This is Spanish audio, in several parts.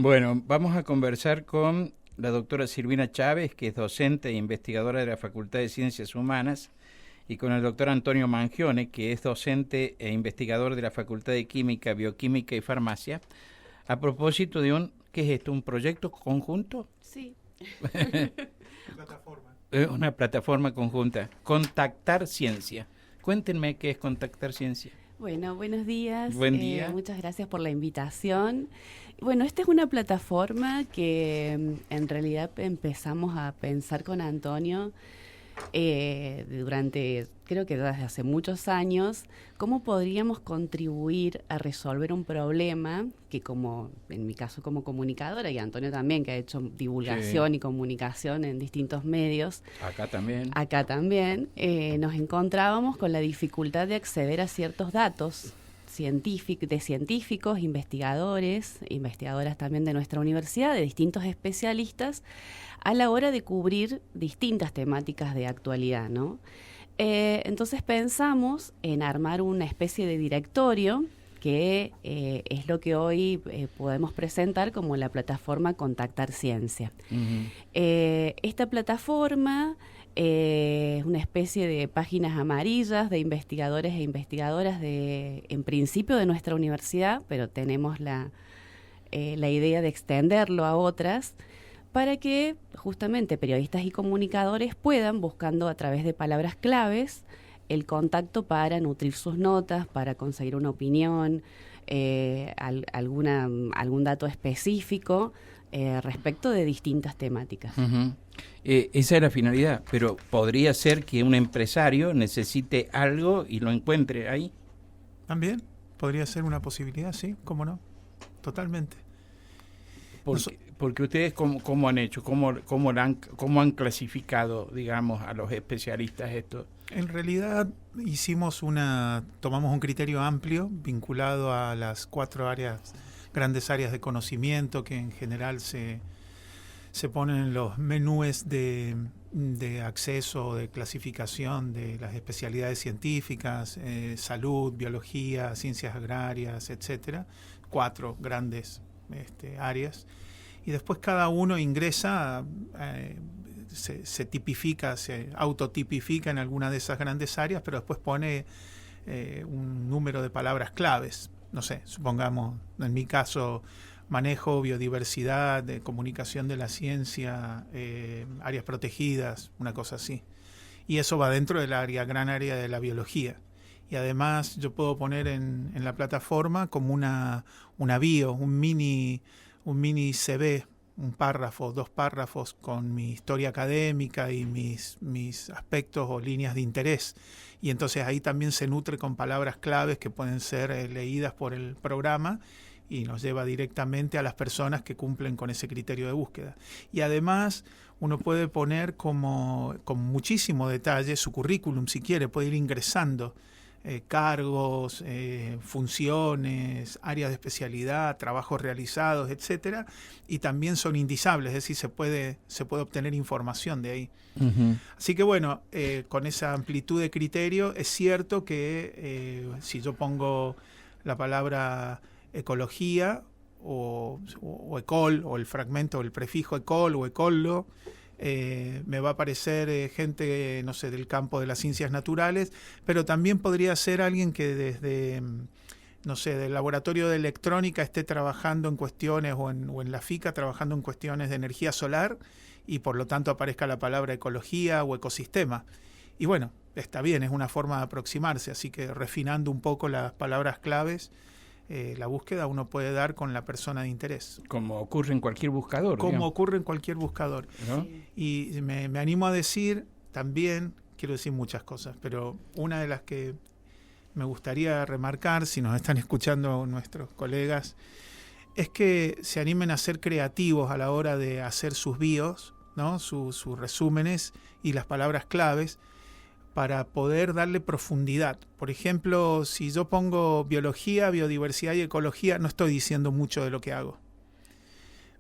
Bueno, vamos a conversar con la doctora Silvina Chávez, que es docente e investigadora de la Facultad de Ciencias Humanas, y con el doctor Antonio Mangione, que es docente e investigador de la Facultad de Química, Bioquímica y Farmacia, a propósito de ¿qué es esto? ¿Un proyecto conjunto? Sí. Plataforma. Una plataforma conjunta. Contactar Ciencia. Cuéntenme qué es Contactar Ciencia. Bueno, buenos días. Buen día. Muchas gracias por la invitación. Bueno, esta es una plataforma que en realidad empezamos a pensar con Antonio durante, creo que desde hace muchos años, cómo podríamos contribuir a resolver un problema que, como en mi caso como comunicadora, y Antonio también, que ha hecho divulgación y comunicación en distintos medios. Acá también. Acá también nos encontrábamos con la dificultad de acceder a ciertos datos de científicos, investigadoras también de nuestra universidad, de distintos especialistas, a la hora de cubrir distintas temáticas de actualidad, ¿no? Entonces pensamos en armar una especie de directorio que es lo que hoy podemos presentar como la plataforma Contactar Ciencia. Uh-huh. Esta plataforma es una especie de páginas amarillas de investigadores e investigadoras en principio de nuestra universidad, pero tenemos la idea de extenderlo a otras, para que justamente periodistas y comunicadores puedan, buscando a través de palabras claves, el contacto para nutrir sus notas, para conseguir una opinión, algún dato específico respecto de distintas temáticas. Uh-huh. Esa es la finalidad, pero podría ser que un empresario necesite algo y lo encuentre ahí. También podría ser una posibilidad, sí, cómo no, totalmente. Porque ustedes, ¿cómo han hecho? ¿Cómo han clasificado, digamos, a los especialistas esto? En realidad tomamos un criterio amplio vinculado a las 4 grandes áreas de conocimiento que en general se ponen en los menús de acceso, de clasificación de las especialidades científicas, salud, biología, ciencias agrarias, etcétera. 4 grandes áreas. Y después cada uno ingresa, se tipifica, se autotipifica en alguna de esas grandes áreas, pero después pone un número de palabras claves. No sé, supongamos, en mi caso, manejo, biodiversidad, comunicación de la ciencia, áreas protegidas, una cosa así. Y eso va dentro del gran área de la biología. Y además yo puedo poner en la plataforma como una bio, un mini CV, un párrafo, 2 párrafos con mi historia académica y mis aspectos o líneas de interés. Y entonces ahí también se nutre con palabras claves que pueden ser leídas por el programa y nos lleva directamente a las personas que cumplen con ese criterio de búsqueda. Y además uno puede poner con muchísimo detalle su currículum, si quiere, puede ir ingresando cargos, funciones, áreas de especialidad, trabajos realizados, etcétera, y también son indizables, es decir, se puede obtener información de ahí. Uh-huh. Así que bueno, con esa amplitud de criterio, es cierto que si yo pongo la palabra ecología o ecol, o el fragmento o el prefijo ecol o ecollo, me va a aparecer gente, no sé, del campo de las ciencias naturales, pero también podría ser alguien que desde, no sé, del laboratorio de electrónica esté trabajando en cuestiones, o en la FICA trabajando en cuestiones de energía solar, y por lo tanto aparezca la palabra ecología o ecosistema. Y bueno, está bien, es una forma de aproximarse, así que refinando un poco las palabras claves, la búsqueda uno puede dar con la persona de interés. Como ocurre en cualquier buscador. Como ocurre en cualquier buscador. ¿No? Sí. Y me animo a decir también, quiero decir muchas cosas, pero una de las que me gustaría remarcar, si nos están escuchando nuestros colegas, es que se animen a ser creativos a la hora de hacer sus bios, ¿no? sus resúmenes y las palabras claves, para poder darle profundidad. Por ejemplo, si yo pongo biología, biodiversidad y ecología, no estoy diciendo mucho de lo que hago.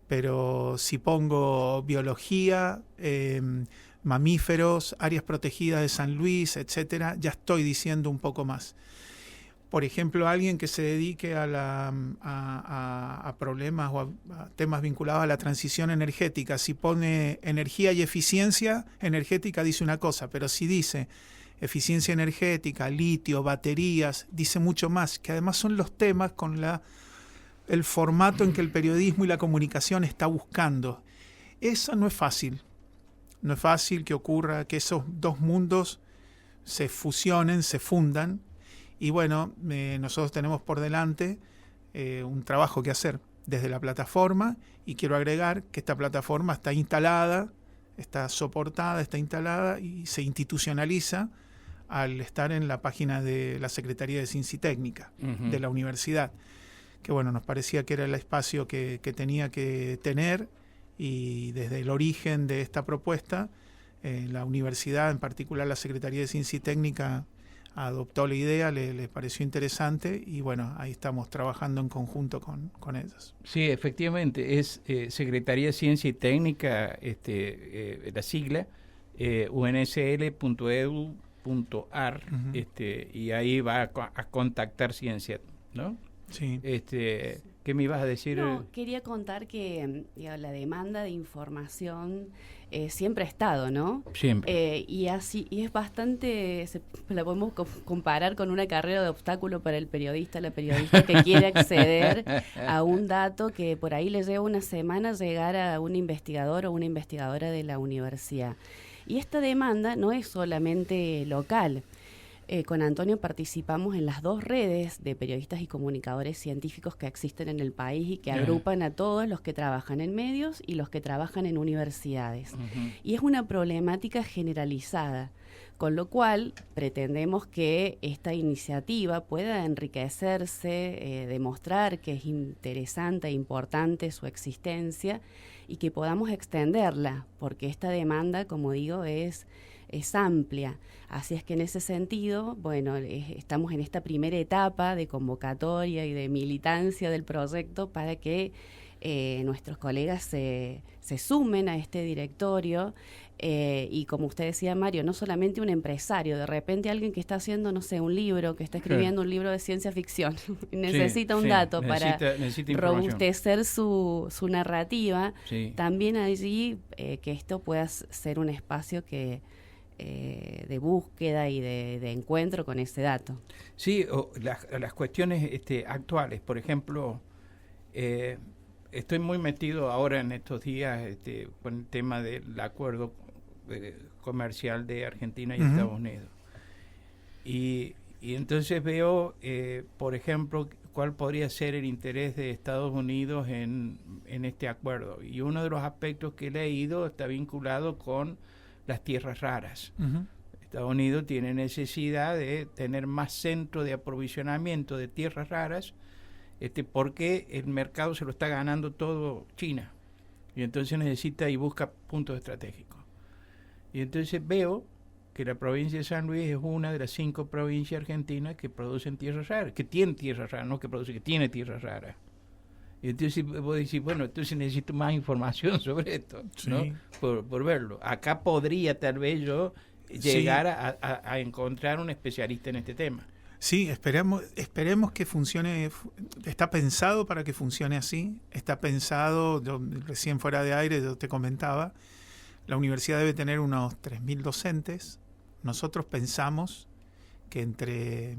Pero si pongo biología, mamíferos, áreas protegidas de San Luis, etcétera, ya estoy diciendo un poco más. por ejemplo, alguien que se dedique a problemas o a temas vinculados a la transición energética, si pone energía y eficiencia energética dice una cosa, pero si dice eficiencia energética, litio, baterías, dice mucho más, que además son los temas con el formato en que el periodismo y la comunicación está buscando. Eso no es fácil. No es fácil que ocurra que esos dos mundos se fusionen, se fundan. Y bueno, nosotros tenemos por delante un trabajo que hacer desde la plataforma, y quiero agregar que esta plataforma está instalada, está soportada, está instalada y se institucionaliza al estar en la página de la Secretaría de Ciencia y Técnica de la universidad, que bueno, nos parecía que era el espacio que tenía que tener, y desde el origen de esta propuesta, la universidad, en particular la Secretaría de Ciencia y Técnica, adoptó la idea, le pareció interesante, y bueno, ahí estamos trabajando en conjunto con ellos. Sí, efectivamente, es Secretaría de Ciencia y Técnica, la sigla, unsl.edu.ar, y ahí va a contactar ciencia, ¿no? Sí. ¿Qué me ibas a decir? No, quería contar que la demanda de información siempre ha estado, ¿no? Siempre. Y es bastante, la podemos comparar con una carrera de obstáculo para el periodista, la periodista que quiere acceder a un dato que por ahí le lleva una semana llegar a un investigador o una investigadora de la universidad. Y esta demanda no es solamente local. Con Antonio participamos en las 2 redes de periodistas y comunicadores científicos que existen en el país y que agrupan a todos los que trabajan en medios y los que trabajan en universidades. Y es una problemática generalizada, con lo cual pretendemos que esta iniciativa pueda enriquecerse, demostrar que es interesante e importante su existencia, y que podamos extenderla, porque esta demanda, como digo, es amplia. Así es que en ese sentido, bueno, estamos en esta primera etapa de convocatoria y de militancia del proyecto para que nuestros colegas se sumen a este directorio, y como usted decía, Mario, no solamente un empresario, de repente alguien que está haciendo, no sé, un libro, que está escribiendo un libro de ciencia ficción, necesita un dato para robustecer su narrativa, también allí que esto pueda ser un espacio de búsqueda y de encuentro con ese dato. Sí, las cuestiones actuales, por ejemplo, estoy muy metido ahora en estos días con el tema del acuerdo comercial de Argentina y Estados Unidos. Y entonces veo, por ejemplo, cuál podría ser el interés de Estados Unidos en este acuerdo. Y uno de los aspectos que he leído está vinculado con las tierras raras. Estados Unidos tiene necesidad de tener más centro de aprovisionamiento de tierras raras, porque el mercado se lo está ganando todo China, y entonces necesita y busca puntos estratégicos. Y entonces veo que la provincia de San Luis es una de las 5 provincias argentinas que producen tierras raras, que tienen tierras raras, no que produce, que tiene tierras raras. Y entonces vos decís, bueno, entonces necesito más información sobre esto, ¿no? Por verlo. Acá podría tal vez yo llegar a encontrar un especialista en este tema. Sí, esperemos que funcione. Está pensado para que funcione así. Está pensado, yo recién fuera de aire yo te comentaba, la universidad debe tener unos 3.000 docentes. Nosotros pensamos que entre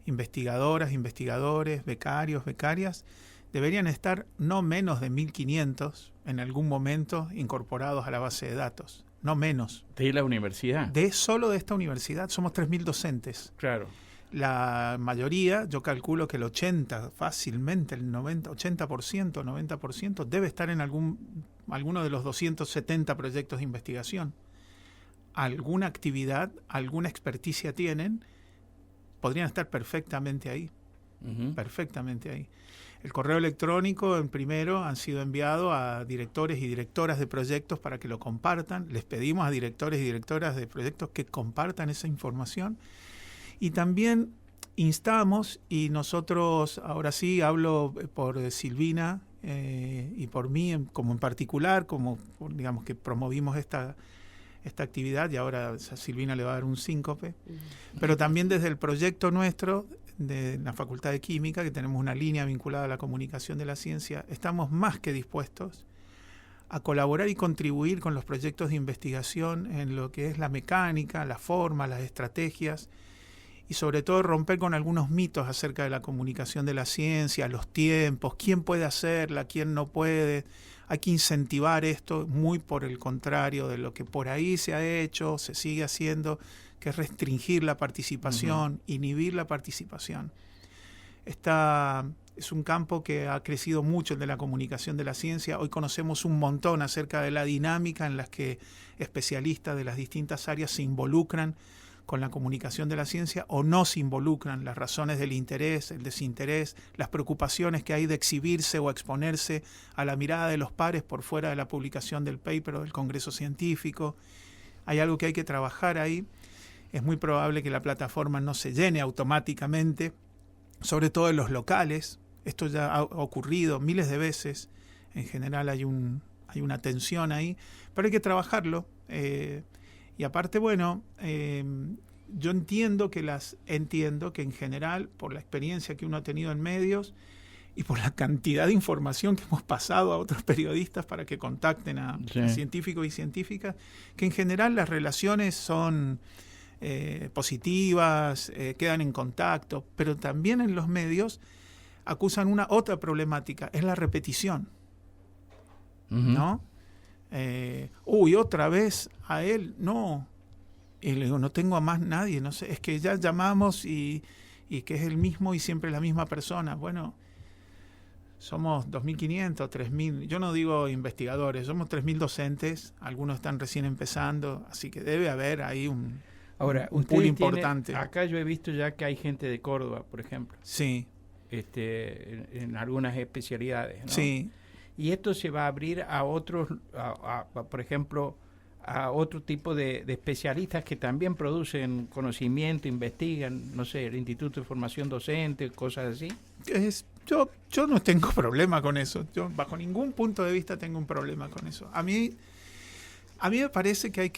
investigadoras, investigadores, becarios, becarias, deberían estar no menos de 1.500 en algún momento incorporados a la base de datos. No menos. ¿De la universidad? Solo de esta universidad. Somos 3.000 docentes. Claro. La mayoría, yo calculo que el 80%, fácilmente el 90% debe estar en alguno de los 270 proyectos de investigación. Alguna actividad, alguna experticia tienen, podrían estar perfectamente ahí. Perfectamente ahí. El correo electrónico en primero han sido enviados a directores y directoras de proyectos para que lo compartan. Les pedimos a directores y directoras de proyectos que compartan esa información. Y también instamos, y nosotros, ahora sí hablo por Silvina y por mí como en particular, como digamos que promovimos esta actividad, y ahora a Silvina le va a dar un síncope, pero también desde el proyecto nuestro de la Facultad de Química, que tenemos una línea vinculada a la comunicación de la ciencia, estamos más que dispuestos a colaborar y contribuir con los proyectos de investigación en lo que es la mecánica, la forma, las estrategias, y sobre todo romper con algunos mitos acerca de la comunicación de la ciencia, los tiempos, quién puede hacerla, quién no puede. Hay que incentivar esto, muy por el contrario de lo que por ahí se ha hecho, se sigue haciendo, que es restringir la participación, inhibir la participación. Es un campo que ha crecido mucho, el de la comunicación de la ciencia. Hoy conocemos un montón acerca de la dinámica en la que especialistas de las distintas áreas se involucran con la comunicación de la ciencia o no se involucran, las razones del interés, el desinterés, las preocupaciones que hay de exhibirse o exponerse a la mirada de los pares por fuera de la publicación del paper o del congreso científico. Hay algo que hay que trabajar ahí. Es muy probable que la plataforma no se llene automáticamente, sobre todo en los locales. Esto ya ha ocurrido miles de veces. En general hay una tensión ahí, pero hay que trabajarlo. Y aparte, bueno, yo entiendo que en general, por la experiencia que uno ha tenido en medios y por la cantidad de información que hemos pasado a otros periodistas para que contacten a científicos y científicas, que en general las relaciones son positivas, quedan en contacto, pero también en los medios acusan una otra problemática, es la repetición, ¿no? Otra vez a él, no. Y le digo, no tengo a más nadie, no sé, es que ya llamamos y que es el mismo y siempre la misma persona. Bueno, somos 2.500, 3.000, yo no digo investigadores, somos 3.000 docentes, algunos están recién empezando, así que debe haber ahí un pool importante. Acá yo he visto ya que hay gente de Córdoba, por ejemplo. Sí. En algunas especialidades, ¿no? Sí. Y esto se va a abrir a otros, por ejemplo, a otro tipo de especialistas que también producen conocimiento, investigan, no sé, el Instituto de Formación Docente, cosas así. Yo no tengo problema con eso. Yo bajo ningún punto de vista tengo un problema con eso. A mí me parece que hay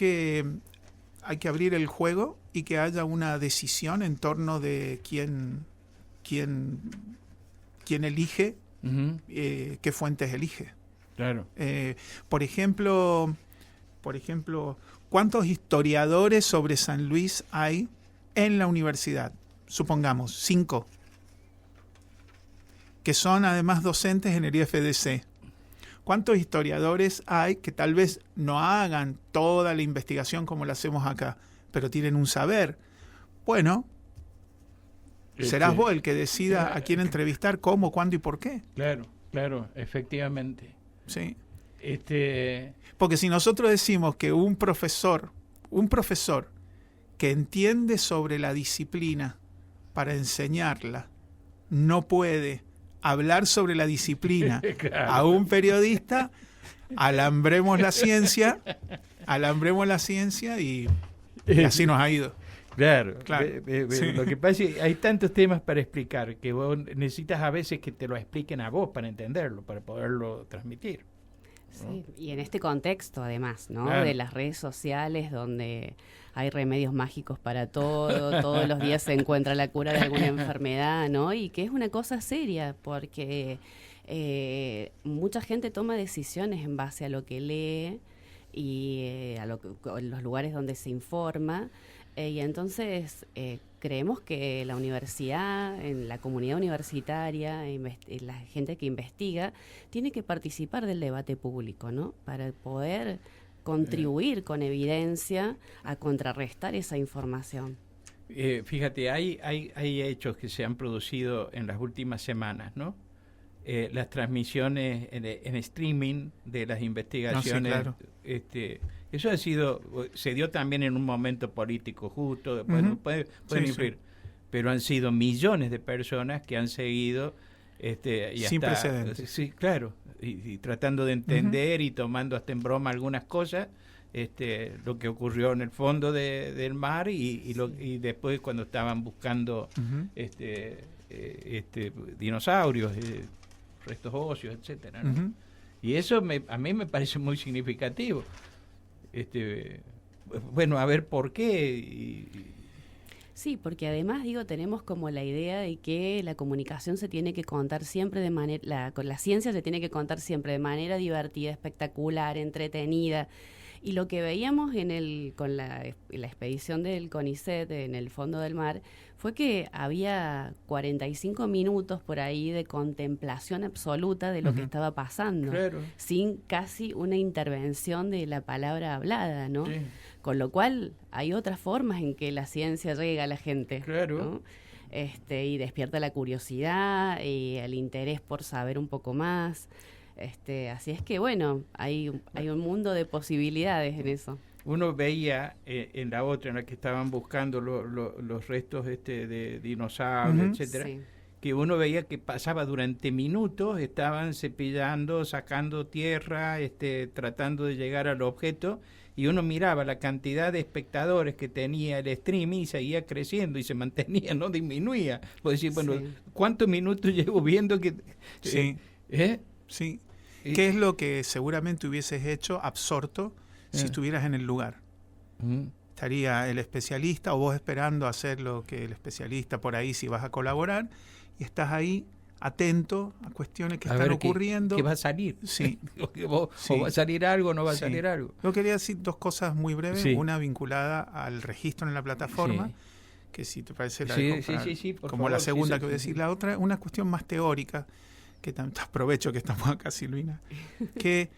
que abrir el juego y que haya una decisión en torno de quién elige. ¿Qué fuentes elige? Claro. Por ejemplo, ¿cuántos historiadores sobre San Luis hay en la universidad? Supongamos, 5, que son además docentes en el IFDC. ¿Cuántos historiadores hay que tal vez no hagan toda la investigación como la hacemos acá, pero tienen un saber? Bueno, serás vos el que decida a quién entrevistar, cómo, cuándo y por qué. Claro, efectivamente. Sí. Porque si nosotros decimos que un profesor que entiende sobre la disciplina para enseñarla no puede hablar sobre la disciplina a un periodista, alambremos la ciencia y así nos ha ido. Claro. Sí. Lo que pasa es que hay tantos temas para explicar que vos necesitas a veces que te lo expliquen a vos para entenderlo, para poderlo transmitir, ¿no? Sí, y en este contexto además, ¿no? Claro. De las redes sociales donde hay remedios mágicos para todo, todos los días se encuentra la cura de alguna enfermedad, ¿no? Y que es una cosa seria porque mucha gente toma decisiones en base a lo que lee y a los lugares donde se informa. Y entonces creemos que la universidad, en la comunidad universitaria, la gente que investiga, tiene que participar del debate público, ¿no? Para poder contribuir con evidencia a contrarrestar esa información. Fíjate, hay hechos que se han producido en las últimas semanas, ¿no? Las transmisiones en streaming de las investigaciones. No, sí, claro. Eso se dio también en un momento político justo, pueden influir, pero han sido millones de personas que han seguido sin precedentes. Sí, claro, y tratando de entender y tomando hasta en broma algunas cosas, lo que ocurrió en el fondo del mar y después cuando estaban buscando dinosaurios, restos óseos, etcétera, ¿no? Y eso a mí me parece muy significativo. Bueno, a ver por qué. Sí, porque además, digo, tenemos como la idea de que la comunicación se tiene que contar siempre de manera, con la ciencia se tiene que contar siempre de manera divertida, espectacular, entretenida. Y lo que veíamos con la expedición del CONICET en el fondo del mar fue que había 45 minutos por ahí de contemplación absoluta de lo que estaba pasando, claro, sin casi una intervención de la palabra hablada, ¿no? sí, Con lo cual hay otras formas en que la ciencia llega a la gente, claro. ¿no? Y despierta la curiosidad y el interés por saber un poco más. Así es que, bueno, hay un mundo de posibilidades en eso. Uno veía en la otra, en la que estaban buscando los restos de dinosaurios, etcétera, Sí. que uno veía que pasaba durante minutos, estaban cepillando, sacando tierra, tratando de llegar al objeto, y uno miraba la cantidad de espectadores que tenía el streaming y seguía creciendo y se mantenía, no disminuía. Puedo decir, bueno, Sí. ¿cuántos minutos llevo viendo que... Sí. ¿Eh? Sí. Y- ¿Qué es lo que seguramente hubieses hecho absorto si estuvieras en el lugar? Mm. Estaría el especialista o vos esperando hacer lo que el especialista por ahí, si vas a colaborar, y estás ahí atento a cuestiones que A están ver ocurriendo. ¿Qué va a salir? Sí. O Sí. va a salir algo o no va a Sí. salir algo. Yo quería decir dos cosas muy breves. Sí. Una vinculada al registro en la plataforma, Sí. que si te parece la Sí, dejo sí, para- sí, por como favor, la sí, segunda sí, que voy a sí, decir. sí. La otra, una cuestión más teórica, que tanto aprovecho que estamos acá, Silvina, que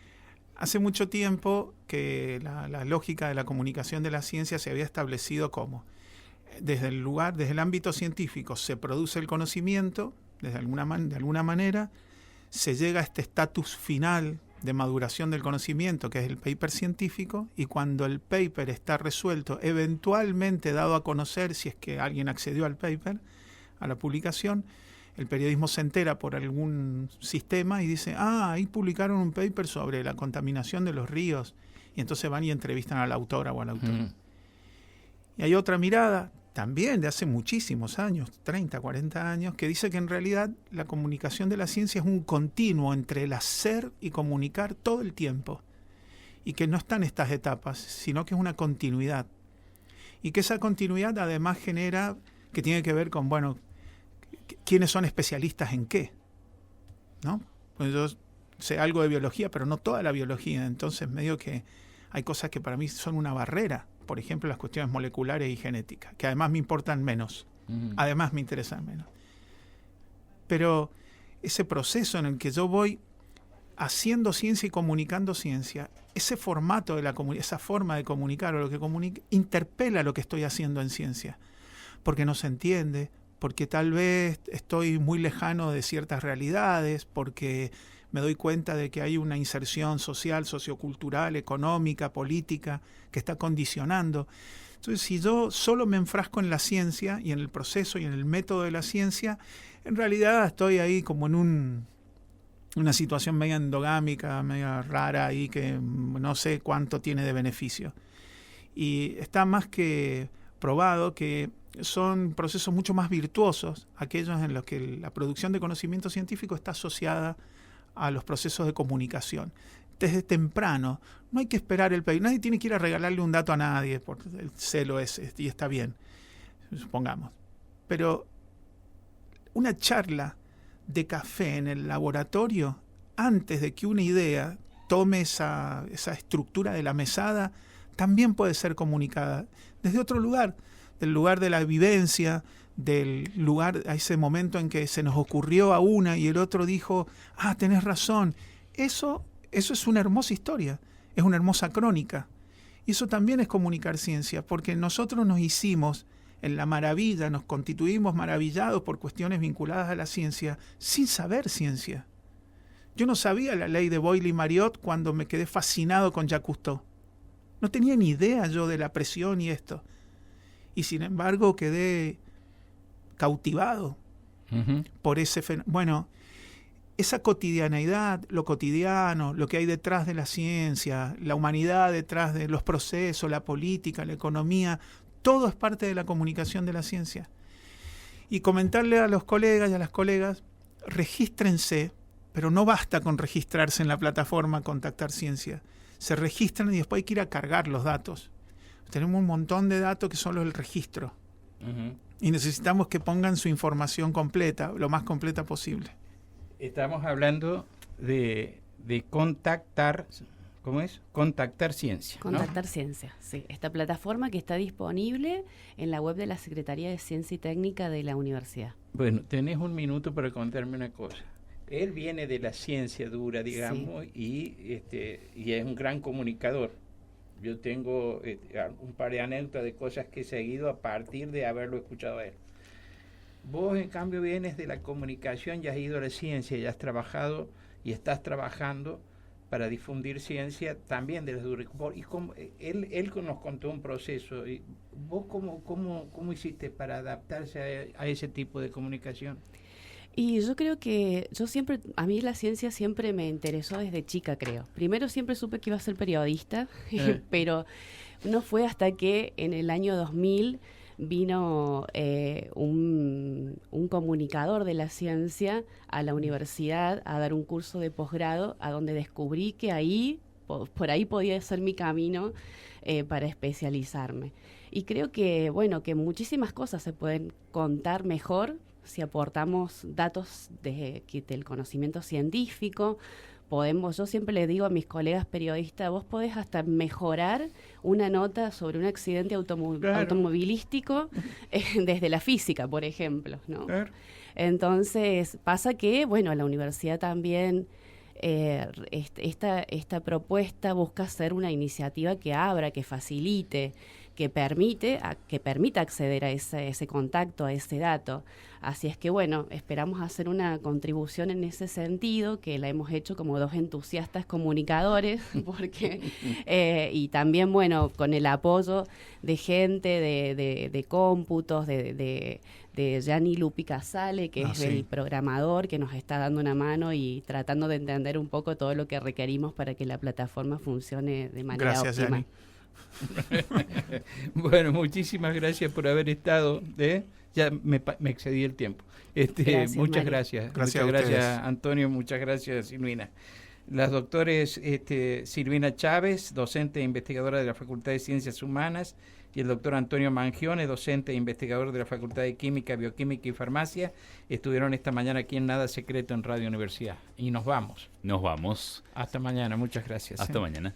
hace mucho tiempo que la lógica de la comunicación de la ciencia se había establecido como, desde el ámbito científico se produce el conocimiento, de alguna manera, se llega a este estatus final de maduración del conocimiento, que es el paper científico, y cuando el paper está resuelto, eventualmente dado a conocer, si es que alguien accedió al paper, a la publicación, el periodismo se entera por algún sistema y dice, ahí publicaron un paper sobre la contaminación de los ríos, y entonces van y entrevistan a la autora o al autor. Mm. Y hay otra mirada, también de hace muchísimos años, 30, 40 años, que dice que en realidad la comunicación de la ciencia es un continuo entre el hacer y comunicar todo el tiempo, y que no están estas etapas, sino que es una continuidad. Y que esa continuidad además genera, que tiene que ver con, bueno, quiénes son especialistas en qué, ¿no? Pues yo sé algo de biología, pero no toda la biología, entonces medio que hay cosas que para mí son una barrera, por ejemplo las cuestiones moleculares y genéticas, que además me importan menos, además me interesan menos. Pero ese proceso en el que yo voy haciendo ciencia y comunicando ciencia, ese formato de esa forma de comunicar o lo que comunica, interpela lo que estoy haciendo en ciencia, porque no se entiende, porque tal vez estoy muy lejano de ciertas realidades, porque me doy cuenta de que hay una inserción social, sociocultural, económica, política, que está condicionando. Entonces, si yo solo me enfrasco en la ciencia y en el proceso y en el método de la ciencia, en realidad estoy ahí como en una situación media endogámica, media rara ahí, que no sé cuánto tiene de beneficio. Y está más que probado que son procesos mucho más virtuosos, aquellos en los que la producción de conocimiento científico está asociada a los procesos de comunicación. Desde temprano, no hay que esperar el país, nadie tiene que ir a regalarle un dato a nadie, por el celo ese, y está bien, supongamos. Pero una charla de café en el laboratorio, antes de que una idea tome esa estructura de la mesada, también puede ser comunicada desde otro lugar, del lugar de la vivencia, del lugar, a ese momento en que se nos ocurrió a una y el otro dijo, tenés razón. Eso es una hermosa historia, es una hermosa crónica. Y eso también es comunicar ciencia, porque nosotros nos hicimos en la maravilla, nos constituimos maravillados por cuestiones vinculadas a la ciencia, sin saber ciencia. Yo no sabía la ley de Boyle-Mariotte cuando me quedé fascinado con Jacques Cousteau. No tenía ni idea yo de la presión y esto. Y sin embargo quedé cautivado por ese fenómeno. Bueno, esa cotidianeidad, lo cotidiano, lo que hay detrás de la ciencia, la humanidad detrás de los procesos, la política, la economía, todo es parte de la comunicación de la ciencia. Y comentarle a los colegas y a las colegas, regístrense, pero no basta con registrarse en la plataforma Contactar Ciencia. Se registran y después hay que ir a cargar los datos. Tenemos un montón de datos que son los del registro. Y necesitamos que pongan su información completa, lo más completa posible. Estamos hablando de contactar, ¿cómo es? Contactar Ciencia, ¿no? Contactar Ciencia, sí. Esta plataforma que está disponible en la web de la Secretaría de Ciencia y Técnica de la universidad. Bueno, tenés un minuto para contarme una cosa. Él viene de la ciencia dura, digamos, sí. y es un gran comunicador. Yo tengo un par de anécdotas de cosas que he seguido a partir de haberlo escuchado a él. Vos, en cambio, vienes de la comunicación y has ido a la ciencia y has trabajado y estás trabajando para difundir ciencia también de las duras. Y él nos contó un proceso. Y ¿vos cómo hiciste para adaptarse a ese tipo de comunicación? Y yo creo que a mí la ciencia siempre me interesó desde chica, creo. Primero siempre supe que iba a ser periodista, pero no fue hasta que en el año 2000 vino un comunicador de la ciencia a la universidad a dar un curso de posgrado, a donde descubrí que por ahí podía ser mi camino para especializarme. Y creo que, que muchísimas cosas se pueden contar mejor si aportamos datos del conocimiento científico. Yo siempre le digo a mis colegas periodistas, vos podés hasta mejorar una nota sobre un accidente automovilístico desde la física, por ejemplo, ¿no? Claro. Entonces, pasa que, la universidad también, esta propuesta busca ser una iniciativa que abra, que facilite, que permita acceder a ese contacto, a ese dato. Así es que, esperamos hacer una contribución en ese sentido, que la hemos hecho como dos entusiastas comunicadores, porque y también, con el apoyo de gente de cómputos, de Gianni Lupi Casale, que es el programador que nos está dando una mano y tratando de entender un poco todo lo que requerimos para que la plataforma funcione de manera óptima. Gianni. Bueno, muchísimas gracias por haber estado. Ya me excedí el tiempo. Muchas gracias. Muchas gracias, Antonio. Muchas gracias, Silvina. Las doctores Silvina Chávez, docente e investigadora de la Facultad de Ciencias Humanas, y el doctor Antonio Mangione, docente e investigador de la Facultad de Química, Bioquímica y Farmacia, estuvieron esta mañana aquí en Nada Secreto en Radio Universidad. Y nos vamos. Nos vamos. Hasta mañana. Muchas gracias. Hasta mañana.